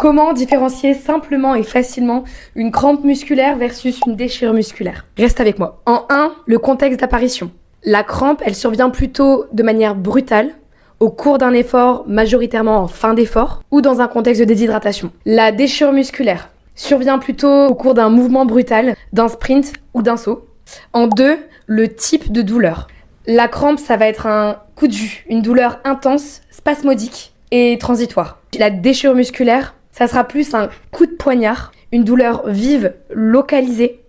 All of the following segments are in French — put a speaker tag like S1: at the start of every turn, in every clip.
S1: Comment différencier simplement et facilement une crampe musculaire versus une déchirure musculaire? Reste avec moi. En 1, le contexte d'apparition. La crampe, elle survient plutôt de manière brutale, au cours d'un effort, majoritairement en fin d'effort, ou dans un contexte de déshydratation. La déchirure musculaire survient plutôt au cours d'un mouvement brutal, d'un sprint ou d'un saut. En 2, le type de douleur. La crampe, ça va être un coup de jus, une douleur intense, spasmodique et transitoire. La déchirure musculaire, ça sera plus un coup de poignard, une douleur vive, localisée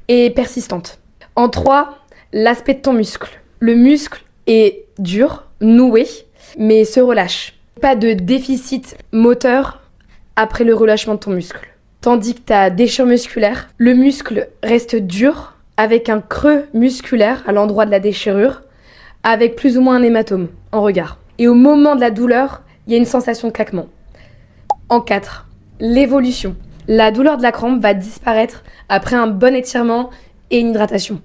S1: et persistante. En 3, l'aspect de ton muscle. Le muscle est dur, noué, mais se relâche. Pas de déficit moteur après le relâchement de ton muscle. Tandis que ta déchirure musculaire, le muscle reste dur, avec un creux musculaire à l'endroit de la déchirure, avec plus ou moins un hématome en regard. Et au moment de la douleur, il y a une sensation de claquement. En 4, l'évolution. La douleur de la crampe va disparaître après un bon étirement et une hydratation.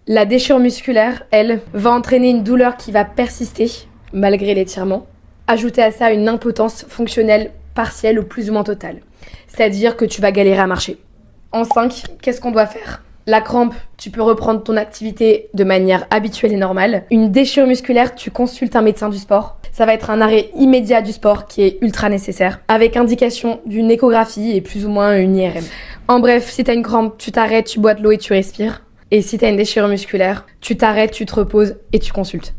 S1: La déchirure musculaire, elle, va entraîner une douleur qui va persister malgré l'étirement. Ajouter à ça une impotence fonctionnelle partielle ou plus ou moins totale. C'est-à-dire que tu vas galérer à marcher. En 5, qu'est-ce qu'on doit faire? La crampe, tu peux reprendre ton activité de manière habituelle et normale. Une déchirure musculaire, tu consultes un médecin du sport. Ça va être un arrêt immédiat du sport qui est ultra nécessaire, avec indication d'une échographie et plus ou moins une IRM. En bref, si t'as une crampe, tu t'arrêtes, tu bois de l'eau et tu respires. Et si t'as une déchirure musculaire, tu t'arrêtes, tu te reposes et tu consultes.